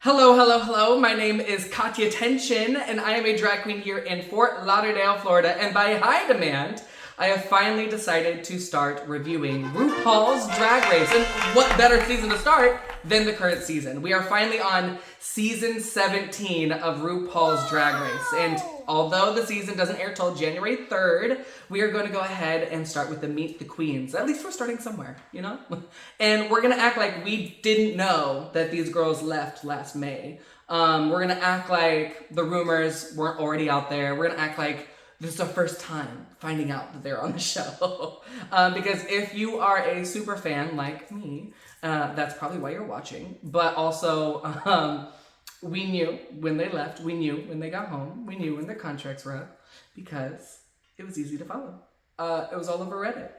Hello, hello, hello. My name is Kahtya Tehnsion, and I am a drag queen here in Fort Lauderdale, Florida. And by high demand, I have finally decided to start reviewing RuPaul's Drag Race. And what better season to start than the current season? We are finally on season 17 of RuPaul's Drag Race. And although the season doesn't air till January 3rd, we are going to go ahead and start with the Meet the Queens. At least we're starting somewhere, you know? And we're going to act like we didn't know that these girls left last May. We're going to act like the rumors weren't already out there. We're going to act like this is our first time finding out that they're on the show. Because if you are a super fan like me, that's probably why you're watching. But also, we knew when they left, we knew when they got home, we knew when their contracts were up, because it was easy to follow. It was all over Reddit.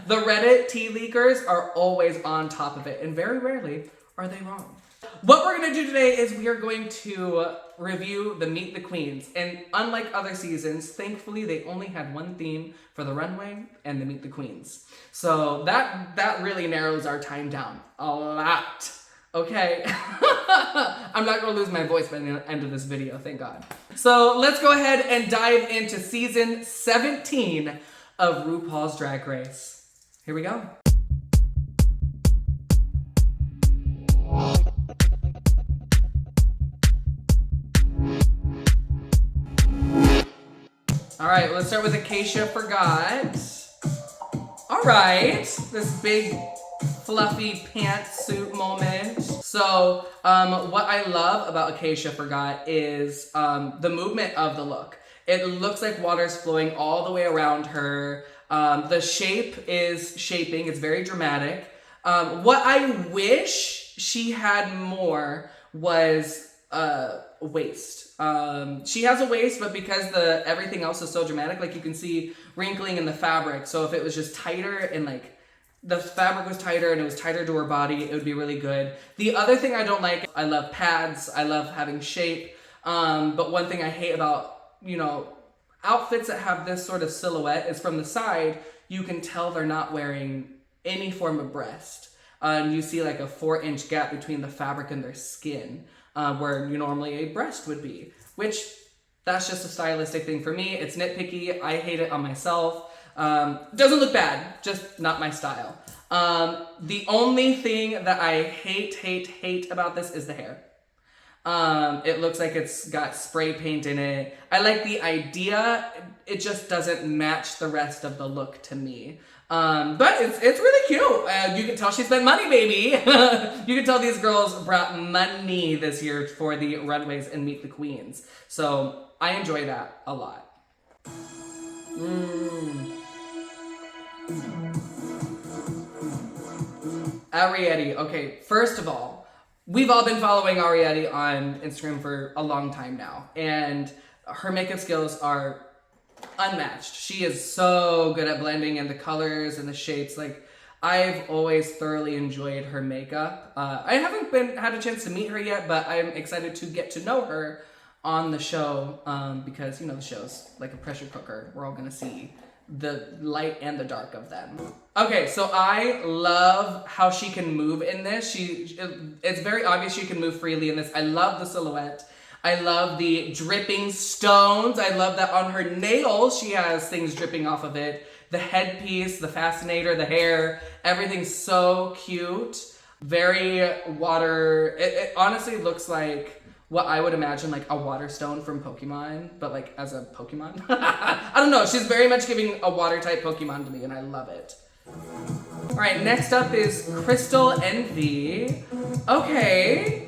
The Reddit tea leakers are always on top of it, and very rarely are they wrong. What we're going to do today is we are going to review the Meet the Queens. And unlike other seasons, thankfully they only had one theme for the runway and the Meet the Queens. So that really narrows our time down a lot. Okay? I'm not going to lose my voice by the end of this video, thank God. So let's go ahead and dive into season 17 of RuPaul's Drag Race. Here we go. All right, let's start with Acacia Forgot. All right, this big fluffy pantsuit moment. So what I love about Acacia Forgot is the movement of the look. It looks like water's flowing all the way around her. The shape is shaping, it's very dramatic. What I wish she had more was waist. She has a waist, but because everything else is so dramatic, like you can see wrinkling in the fabric. So if it was just tighter and like the fabric was tighter and it was tighter to her body, it would be really good. The other thing I don't like, I love pads, I love having shape. But one thing I hate about, outfits that have this sort of silhouette is from the side, you can tell they're not wearing any form of breast. You see like a 4-inch gap between the fabric and their skin. Where normally a breast would be, which that's just a stylistic thing for me. It's nitpicky. I hate it on myself. Doesn't look bad, just not my style. The only thing that I hate about this is the hair. It looks like it's got spray paint in it. I like the idea. It just doesn't match the rest of the look to me. But it's really cute. You can tell she spent money, baby. You can tell these girls brought money this year for the runways and Meet the Queens. So I enjoy that a lot. Ariete. Okay, first of all, we've all been following Ariete on Instagram for a long time now, and her makeup skills are unmatched. She is so good at blending in the colors and the shapes. Like, I've always thoroughly enjoyed her makeup. I haven't had a chance to meet her yet, but I'm excited to get to know her on the show because, the show's like a pressure cooker. We're all gonna see the light and the dark of them. Okay, so I love how she can move in this. It's very obvious she can move freely in this. I love the silhouette. I love the dripping stones. I love that on her nails, she has things dripping off of it. The headpiece, the fascinator, the hair, everything's so cute. Very water, it honestly looks like what I would imagine like a water stone from Pokemon, but like as a Pokemon. I don't know, she's very much giving a water type Pokemon to me and I love it. All right, next up is Crystal Envy. Okay.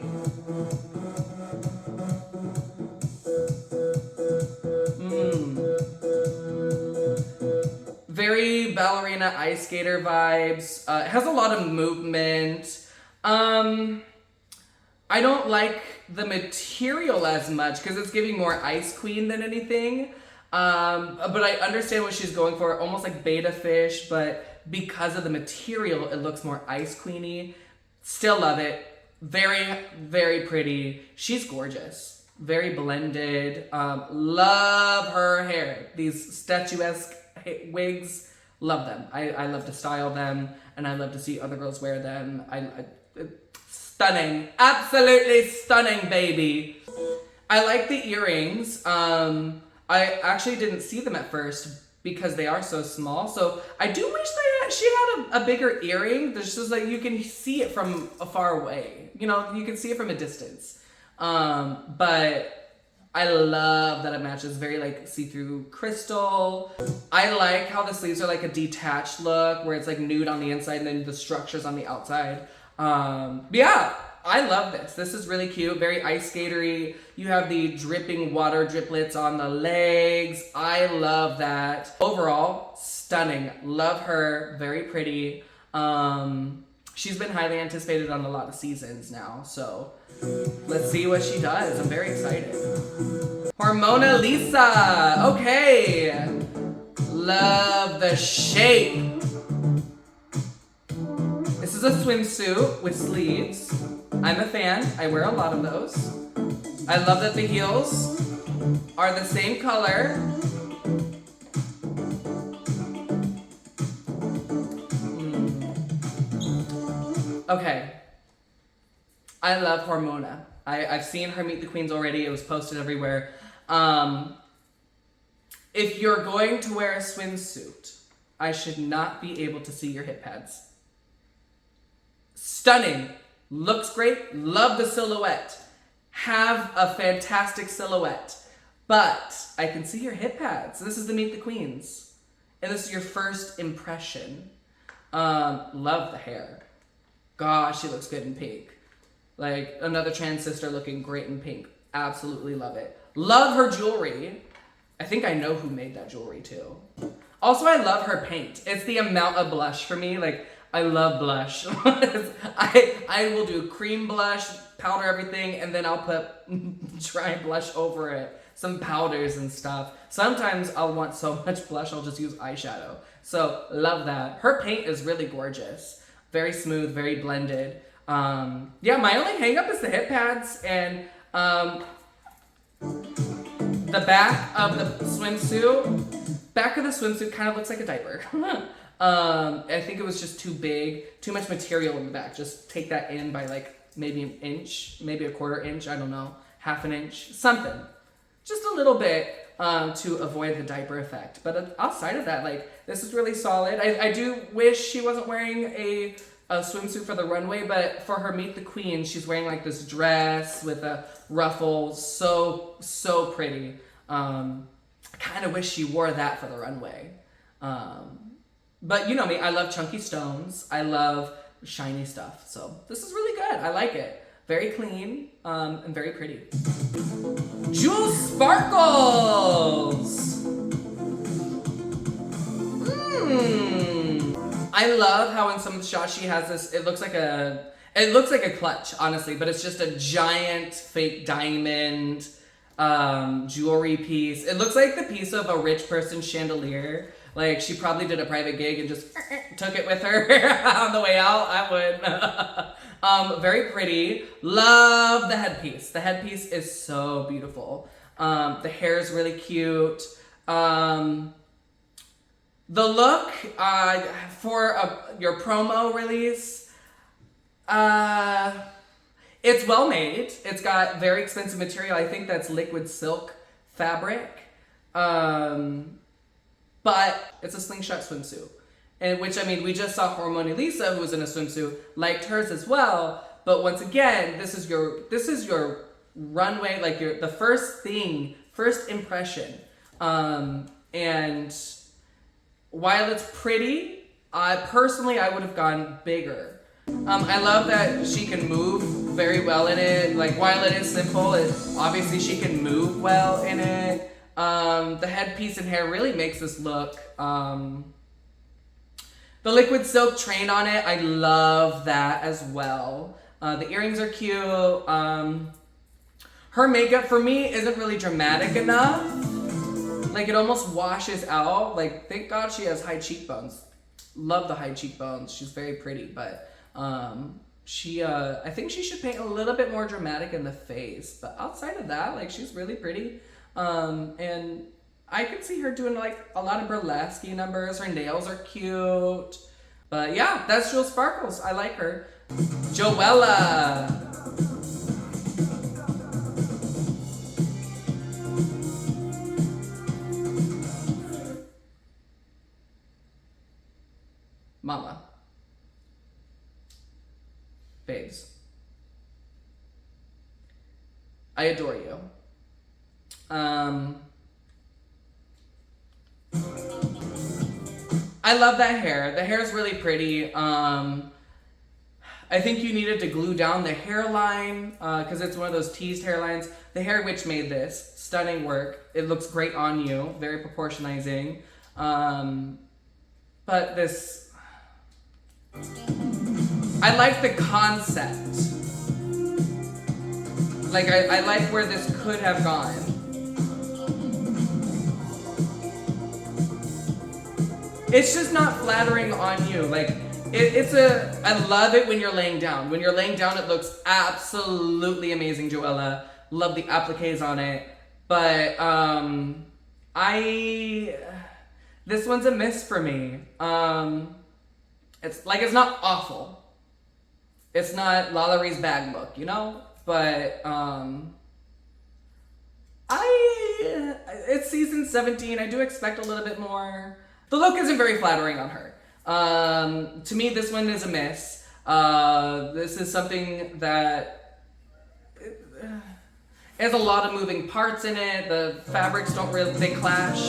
Very ballerina ice skater vibes. It has a lot of movement. I don't like the material as much because it's giving more Ice Queen than anything. But I understand what she's going for, almost like beta fish, but because of the material, it looks more Ice Queeny. Still love it. Very, very pretty. She's gorgeous. Very blended. Love her hair. These statuesque wigs, love them. I love to style them, and I love to see other girls wear them. Stunning. Absolutely stunning, baby. I like the earrings. I actually didn't see them at first because they are so small. So I do wish she had a bigger earring. There's just like, you can see it from a far away. You know, you can see it from a distance. But I love that it matches very like see-through crystal. I like how the sleeves are like a detached look where it's like nude on the inside and then the structure's on the outside. Yeah, I love this. This is really cute, very ice skatery. You have the dripping water driplets on the legs. I love that. Overall, stunning. Love her, very pretty. She's been highly anticipated on a lot of seasons now, so let's see what she does. I'm very excited. Hormona Lisa. Okay. Love the shape. This is a swimsuit with sleeves. I'm a fan. I wear a lot of those. I love that the heels are the same color. Okay. I love Hormona. I've seen her meet the queens already. It was posted everywhere. If you're going to wear a swimsuit, I should not be able to see your hip pads. Stunning. Looks great. Love the silhouette. Have a fantastic silhouette. But I can see your hip pads. This is the Meet the Queens. And this is your first impression. Love the hair. Gosh, she looks good in pink. Like another trans sister looking great in pink. Absolutely love it. Love her jewelry. I think I know who made that jewelry too. Also, I love her paint. It's the amount of blush for me. Like, I love blush. I will do cream blush, powder everything, and then I'll put dry blush over it. Some powders and stuff. Sometimes I'll want so much blush, I'll just use eyeshadow. So, love that. Her paint is really gorgeous. Very smooth, very blended. Yeah, my only hang up is the hip pads and the back of the swimsuit. Back of the swimsuit kind of looks like a diaper. I think it was just too big, too much material in the back. Just take that in by like maybe an inch, maybe a quarter inch, I don't know, half an inch, something. Just a little bit to avoid the diaper effect. But outside of that, like, this is really solid. I do wish she wasn't wearing a swimsuit for the runway, but for her Meet the Queen, she's wearing like this dress with a ruffle. So pretty. I kind of wish she wore that for the runway. But you know me, I love chunky stones. I love shiny stuff. So this is really good. I like it. Very clean and very pretty. Jewel Sparkles! I love how in some of the shots she has this, it looks like a clutch, honestly, but it's just a giant fake diamond jewelry piece. It looks like the piece of a rich person's chandelier. Like, she probably did a private gig and just took it with her on the way out. I would. Very pretty. Love the headpiece. The headpiece is so beautiful. The hair is really cute. The look for your promo release, it's well made. It's got very expensive material. I think that's liquid silk fabric. But it's a slingshot swimsuit. And which, I mean, we just saw Hormona Lisa, who was in a swimsuit, liked hers as well. But once again, this is your runway, like the first impression. And while it's pretty, personally, I would have gone bigger. I love that she can move very well in it. Like, while it is simple, obviously she can move well in it. The headpiece and hair really makes this look. The liquid silk train on it, I love that as well. The earrings are cute. Her makeup for me isn't really dramatic enough. Like, it almost washes out. Like, thank God she has high cheekbones. Love the high cheekbones. She's very pretty, but I think she should paint a little bit more dramatic in the face. But outside of that, like, she's really pretty. And I could see her doing like a lot of burlesque numbers. Her nails are cute. But yeah, that's Jewel Sparkles. I like her. Joella. Mama. Babes. I adore you. I love that hair. The hair is really pretty. I think you needed to glue down the hairline because it's one of those teased hairlines. The hair witch made this. Stunning work. It looks great on you. Very proportionizing. But this... I like the concept. Like, I like where this could have gone. It's just not flattering on you. Like, I love it when you're laying down. When you're laying down, it looks absolutely amazing, Joella. Love the appliques on it. But, this one's a miss for me. It's not awful. It's not Lalauríe's bag look, you know? But, it's season 17. I do expect a little bit more. The look isn't very flattering on her. To me, this one is a miss. This is something that has a lot of moving parts in it. The fabrics they clash.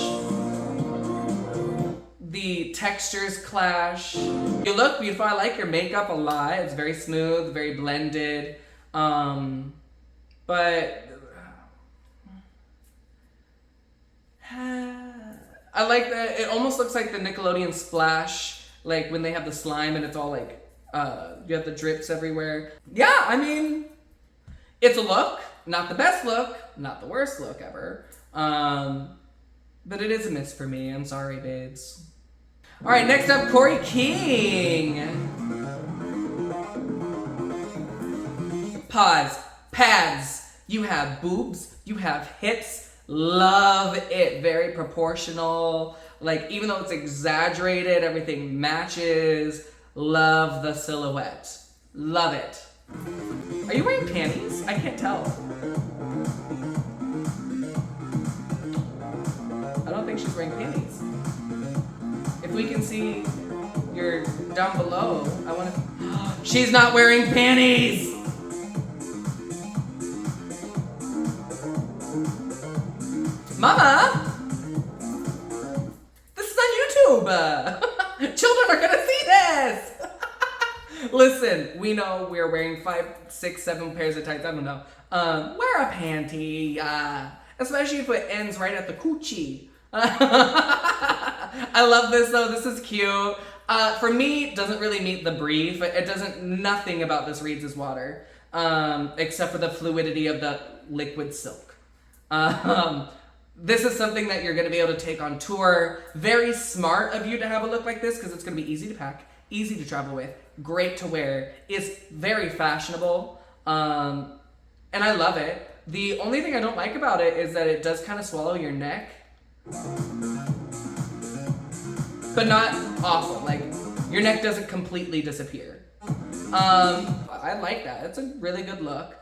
The textures clash. You look beautiful. I like your makeup a lot. It's very smooth, very blended. But I like that. It almost looks like the Nickelodeon Splash, like when they have the slime and it's all like, you have the drips everywhere. Yeah, I mean, it's a look. Not the best look, not the worst look ever. But it is a miss for me. I'm sorry, babes. All right, next up, Corey King. Pause. Pads. You have boobs. You have hips. Love it. Very proportional. Like, even though it's exaggerated, everything matches. Love the silhouette. Love it. Are you wearing panties? I can't tell. I don't think she's wearing panties. If we can see you're down below, I want to... She's not wearing panties! Mama! This is on YouTube! Children are gonna see this! Listen, we know we're wearing 5, 6, 7 pairs of tights, I don't know. Wear a panty, especially if it ends right at the coochie. I love this though, this is cute. For me, it doesn't really meet the brief. Nothing about this reads as water, except for the fluidity of the liquid silk. This is something that you're gonna be able to take on tour. Very smart of you to have a look like this because it's gonna be easy to pack, easy to travel with, great to wear. It's very fashionable, and I love it. The only thing I don't like about it is that it does kind of swallow your neck. But not awful, like your neck doesn't completely disappear. I like that, it's a really good look.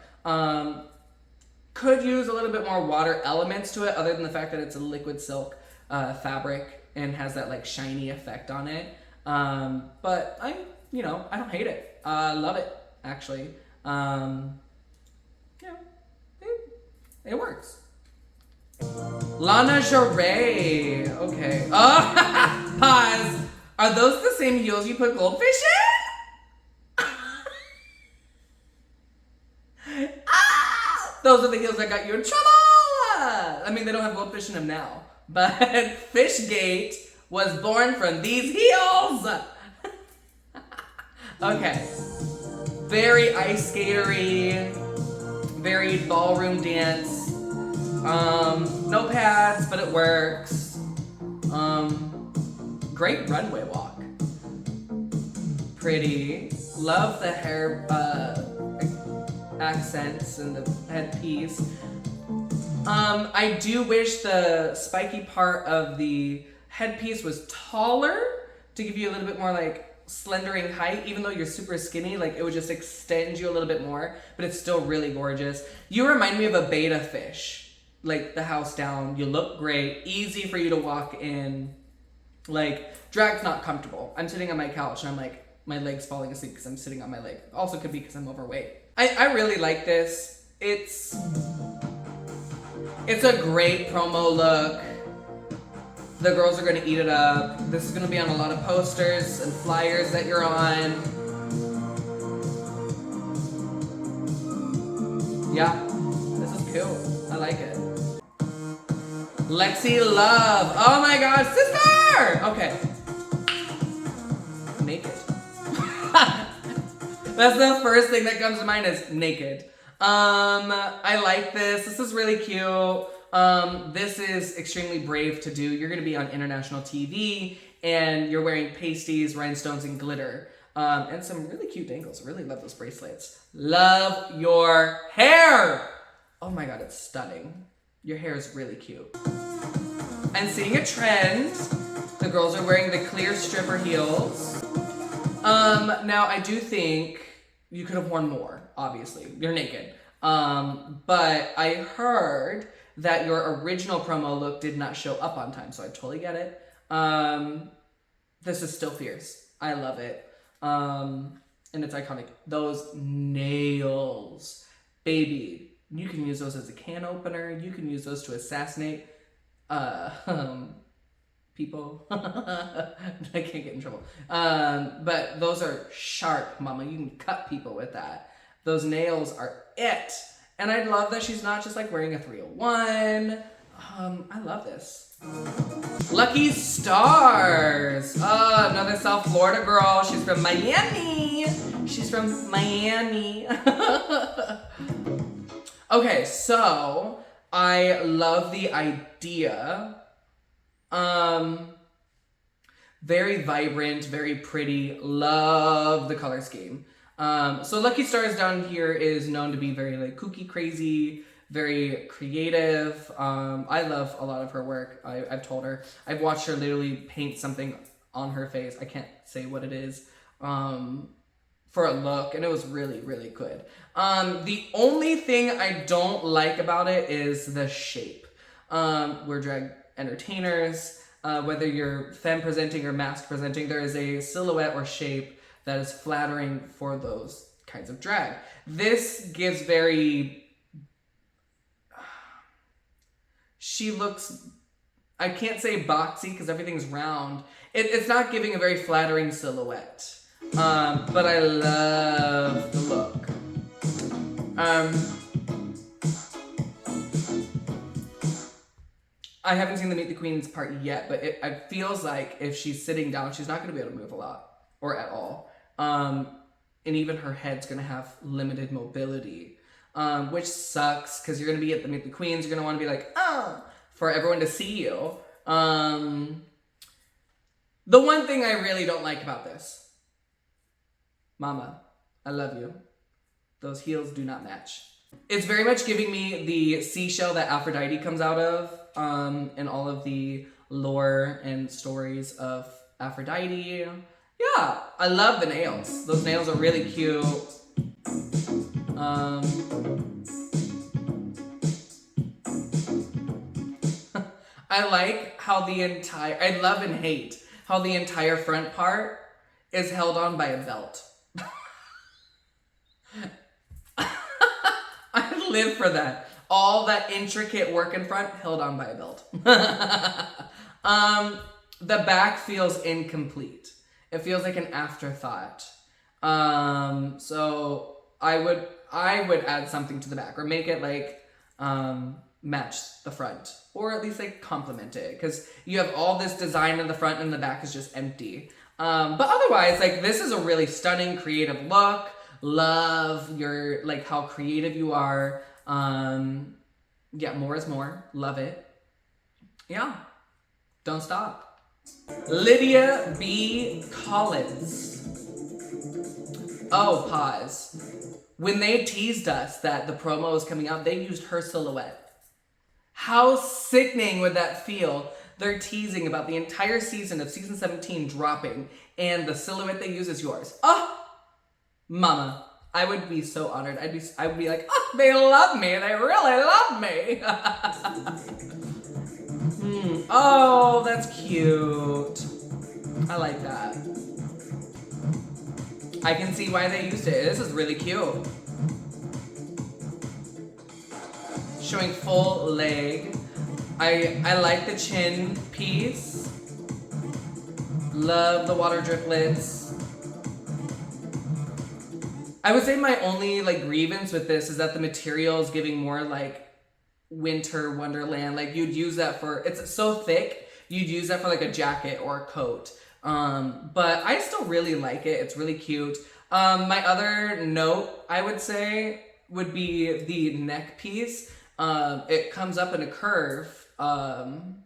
Could use a little bit more water elements to it other than the fact that it's a liquid silk fabric and has that like shiny effect on it. But I don't hate it. I love it, actually. It works. Lana Jarret. Okay. Oh, pause. Are those the same heels you put goldfish in? Those are the heels that got you in trouble. I mean, they don't have goldfish in them now. But Fishgate was born from these heels. Okay. Very ice skatery. Very ballroom dance. No pads, but it works. Great runway walk. Pretty. Love the hair accents and the headpiece. I do wish the spiky part of the headpiece was taller to give you a little bit more like slendering height, even though you're super skinny, like it would just extend you a little bit more, but it's still really gorgeous. You remind me of a beta fish, like the house down. You look great, easy for you to walk in. Like, drag's not comfortable. I'm sitting on my couch and I'm like, my leg's falling asleep because I'm sitting on my leg. Also could be because I'm overweight. I really like this. It's a great promo look. The girls are gonna eat it up. This is gonna be on a lot of posters and flyers that you're on. Yeah, this is cool. I like it. Lexi Love. Oh my god, sister! Okay. Naked. That's the first thing that comes to mind is naked. I like this. This is really cute. This is extremely brave to do. You're gonna be on international TV and you're wearing pasties, rhinestones, and glitter. And some really cute dangles. I really love those bracelets. Love your hair! Oh my god, it's stunning. Your hair is really cute. I'm seeing a trend. The girls are wearing the clear stripper heels. Now I do think you could have worn more, obviously. You're naked. But I heard that your original promo look did not show up on time, so I totally get it. This is still fierce. I love it. And it's iconic. Those nails, baby. You can use those as a can opener. You can use those to assassinate people. I can't get in trouble. But those are sharp, mama. You can cut people with that. Those nails are it. And I love that she's not just like wearing a 301. I love this. Lucky Stars. Another South Florida girl. She's from Miami. She's from Miami. Okay, so I love the idea. Very vibrant, very pretty. Love the color scheme. So Lucky Stars down here is known to be very like kooky, crazy, very creative. I love a lot of her work. I've told her. I've watched her literally paint something on her face. I can't say what it is. For a look, and it was really, really good. The only thing I don't like about it is the shape. We're drag entertainers. Whether you're femme presenting or mask presenting, there is a silhouette or shape that is flattering for those kinds of drag. This gives very... She looks... I can't say boxy because everything's round. It's not giving a very flattering silhouette. But I love the look. I haven't seen the Meet the Queens part yet, but it feels like if she's sitting down, she's not going to be able to move a lot or at all. And even her head's going to have limited mobility, which sucks because you're going to be at the Meet the Queens. You're going to want to be like, oh, for everyone to see you. The one thing I really don't like about this, Mama, I love you. Those heels do not match. It's very much giving me the seashell that Aphrodite comes out of in all of the lore and stories of Aphrodite. Yeah, I love the nails. Those nails are really cute. I like how I love and hate how the entire front part is held on by a belt. I live for that. All that intricate work in front held on by a belt. The back feels incomplete. It feels like an afterthought. So I would add something to the back or make it like match the front or at least like complement it because you have all this design in the front and the back is just empty. But otherwise, like this is a really stunning, creative look. Love your, like how creative you are. Yeah, more is more. Love it. Yeah. Don't stop. Lydia B. Collins. Oh, pause. When they teased us that the promo was coming out, they used her silhouette. How sickening would that feel they're teasing about the entire season of season 17 dropping, and the silhouette they use is yours. Oh, mama. I would be so honored. I would be like, oh, they love me. They really love me. Oh, that's cute. I like that. I can see why they used it. This is really cute. Showing full leg. I like the chin piece. Love the water driplets. I would say my only like grievance with this is that the material is giving more like winter wonderland. Like you'd use that for, it's so thick, you'd use that for like a jacket or a coat. But I still really like it. It's really cute. My other note I would say would be the neck piece. It comes up in a curve, and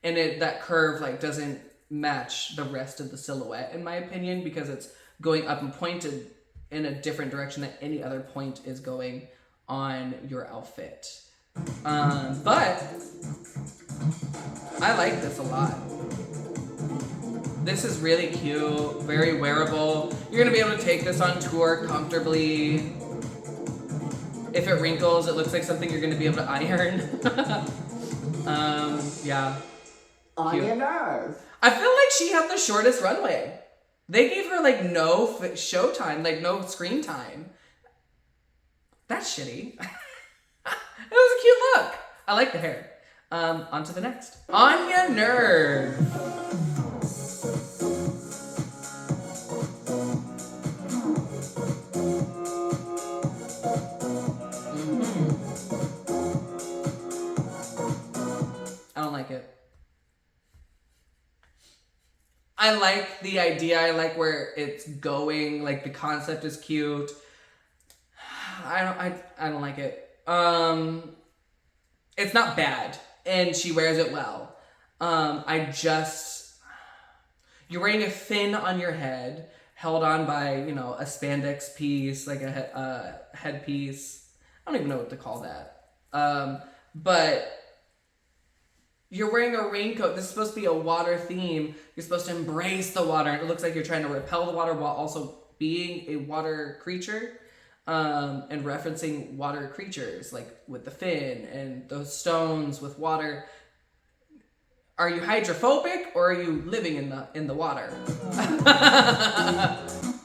that curve like doesn't match the rest of the silhouette in my opinion, because it's going up and pointed in a different direction than any other point is going on your outfit. But I like this a lot. This is really cute, very wearable. You're gonna be able to take this on tour comfortably. If it wrinkles, it looks like something you're gonna be able to iron. Yeah. On your nerve. I feel like she had the shortest runway. They gave her like no show time, like no screen time. That's shitty. It was a cute look. I like the hair. On to the next. On your nerve. I don't like it. I like the idea. I like where it's going. Like the concept is cute. I don't like it. It's not bad, and she wears it well. You're wearing a fin on your head, held on by, a spandex piece, like a headpiece. I don't even know what to call that. But you're wearing a raincoat. This is supposed to be a water theme. You're supposed to embrace the water. And it looks like you're trying to repel the water while also being a water creature. And referencing water creatures, like with the fin and those stones with water. Are you hydrophobic or are you living in the water?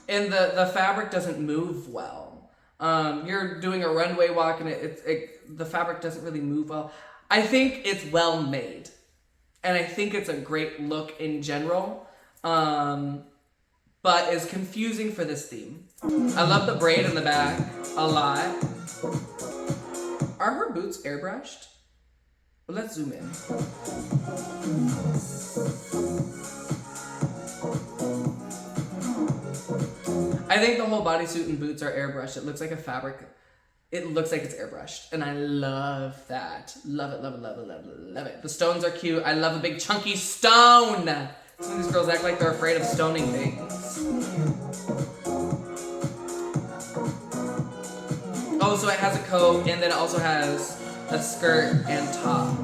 And the fabric doesn't move well. You're doing a runway walk and the fabric doesn't really move well. I think it's well made, and I think it's a great look in general, but is confusing for this theme. I love the braid in the back a lot. Are her boots airbrushed? Well, let's zoom in. I think the whole bodysuit and boots are airbrushed. It looks like a fabric. It looks like it's airbrushed, and I love that. Love it, love it, love it, love it, love it. The stones are cute. I love a big chunky stone. Some of these girls act like they're afraid of stoning things. Oh, so it has a coat, and then it also has a skirt and top.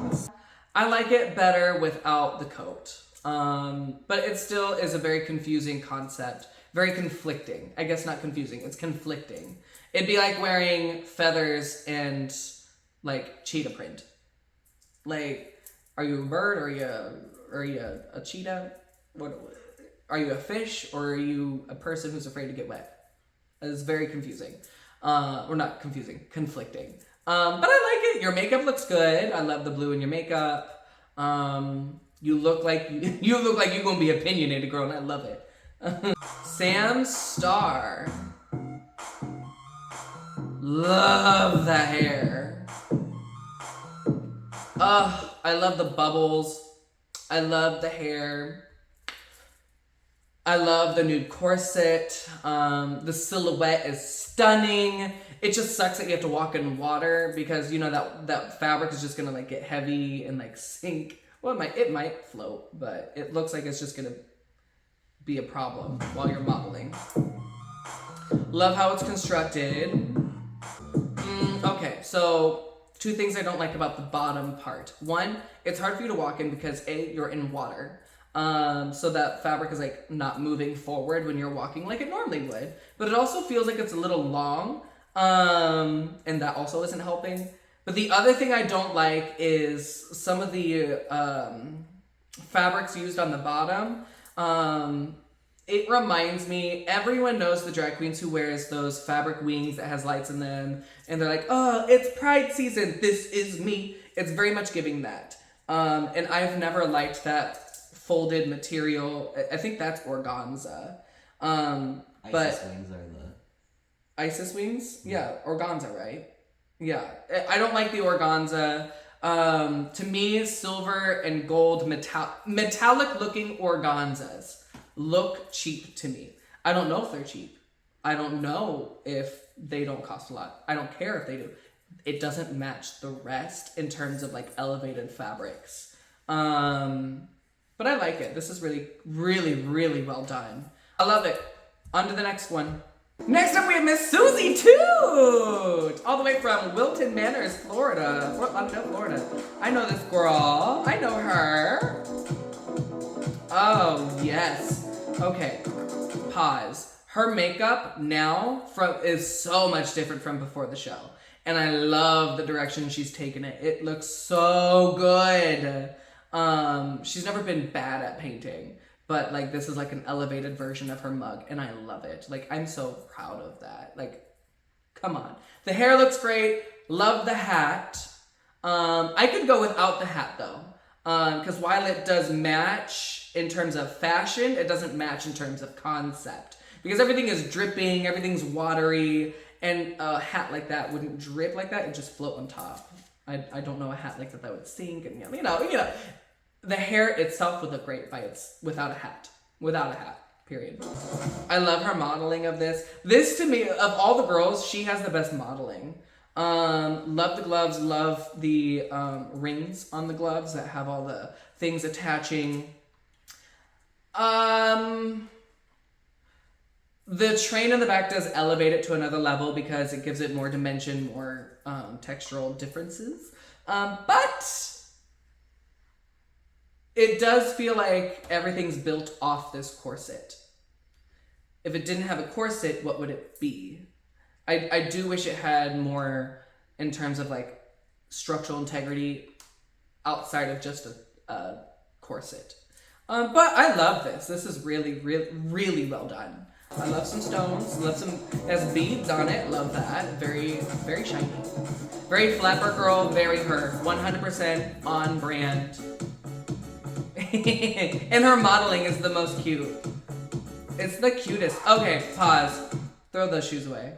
I like it better without the coat. But it still is a very confusing concept. Very conflicting. I guess not confusing, it's conflicting. It'd be like wearing feathers and like cheetah print. Like, are you a bird or are you a cheetah? What are you, a fish or are you a person who's afraid to get wet? It's very confusing. Or not confusing, conflicting. But I like it. Your makeup looks good. I love the blue in your makeup. You look like you're gonna be opinionated, girl, and I love it. Sam Star. Love that hair. I love the bubbles. I love the hair. I love the nude corset. The silhouette is stunning. It just sucks that you have to walk in water because that fabric is just gonna like get heavy and like sink. Well, it might float, but it looks like it's just gonna be a problem while you're modeling. Love how it's constructed. Okay, so two things I don't like about the bottom part. One, it's hard for you to walk in because A, you're in water. So that fabric is like not moving forward when you're walking like it normally would. But it also feels like it's a little long. And that also isn't helping. But the other thing I don't like is some of the fabrics used on the bottom. It reminds me, everyone knows the drag queens who wears those fabric wings that has lights in them. And they're like, oh, it's Pride season. This is me. It's very much giving that. And I've never liked that folded material. I think that's organza. Isis wings are the... Isis wings? Yeah, organza, right? Yeah. I don't like the organza. To me, silver and gold metallic looking organzas look cheap to me. I don't know if they're cheap. I don't know if they don't cost a lot. I don't care if they do. It doesn't match the rest in terms of like elevated fabrics. But I like it. This is really, really, really well done. I love it. On to the next one. Next up we have Miss Susie Toot! All the way from Wilton Manors, Florida. Fort Lauderdale, Florida. I know this girl. I know her. Oh, yes. Okay, pause. Her makeup now is so much different from before the show. And I love the direction she's taken it. It looks so good. She's never been bad at painting, but like this is like an elevated version of her mug and I love it. Like I'm so proud of that. Like, come on. The hair looks great. Love the hat. I could go without the hat though. Because while it does match in terms of fashion, it doesn't match in terms of concept. Because everything is dripping, everything's watery, and a hat like that wouldn't drip like that, it'd just float on top. I don't know a hat like that would sink, and you know. The hair itself would look great without a hat. Without a hat, period. I love her modeling of this. This to me, of all the girls, she has the best modeling. Love the gloves, love the rings on the gloves that have all the things attaching. The train in the back does elevate it to another level because it gives it more dimension, more textural differences. But it does feel like everything's built off this corset. If it didn't have a corset, what would it be? I do wish it had more in terms of like structural integrity outside of just a corset. But I love this. This is really, really, really well done. I love some stones. Love some, it has beads on it. Love that. Very, very shiny. Very flapper girl. Very her. 100% on brand. And her modeling is the most cute. It's the cutest. Okay, pause. Throw those shoes away.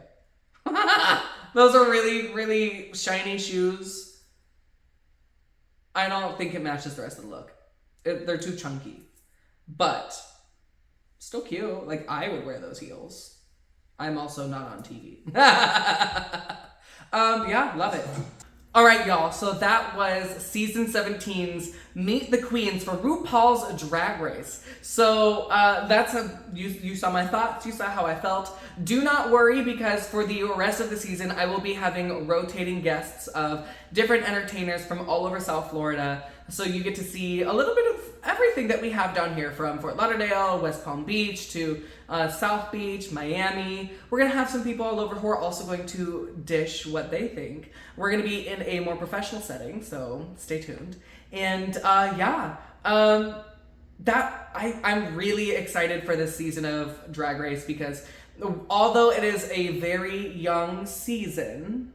Those are really, really shiny shoes. I don't think it matches the rest of the look. They're too chunky. But still cute. Like, I would wear those heels. I'm also not on TV. Yeah, love it. All right, y'all. So that was season 17's Meet the Queens for RuPaul's Drag Race. So you saw my thoughts. You saw how I felt. Do not worry because for the rest of the season, I will be having rotating guests of different entertainers from all over South Florida. So you get to see a little bit of everything that we have down here from Fort Lauderdale, West Palm Beach to South Beach, Miami. We're going to have some people all over who are also going to dish what they think. We're going to be in a more professional setting, so stay tuned. And I'm really excited for this season of Drag Race because although it is a very young season,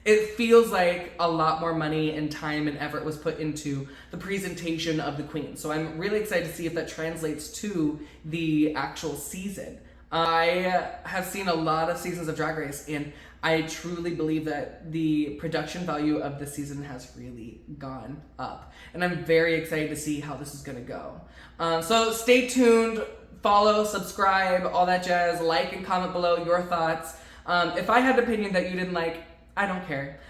it feels like a lot more money and time and effort was put into the presentation of the queens. So I'm really excited to see if that translates to the actual season. I have seen a lot of seasons of Drag Race and I truly believe that the production value of this season has really gone up. And I'm very excited to see how this is gonna go. So stay tuned, follow, subscribe, all that jazz, like and comment below your thoughts. If I had an opinion that you didn't like, I don't care.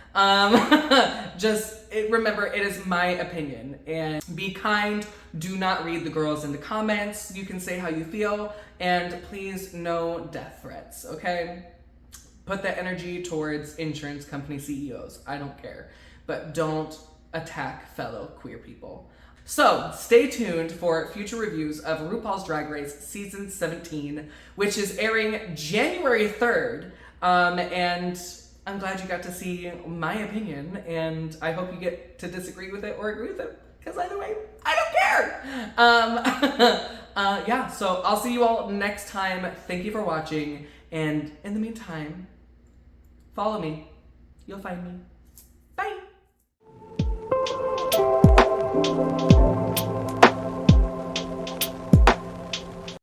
Remember, it is my opinion. And be kind. Do not read the girls in the comments. You can say how you feel. And please, no death threats, okay? put that energy towards insurance company CEOs. I don't care. But don't attack fellow queer people. So stay tuned for future reviews of RuPaul's Drag Race Season 17, which is airing January 3rd. And I'm glad you got to see my opinion, and I hope you get to disagree with it or agree with it, because either way, I don't care. Yeah, so I'll see you all next time. Thank you for watching, and in the meantime, follow me. You'll find me.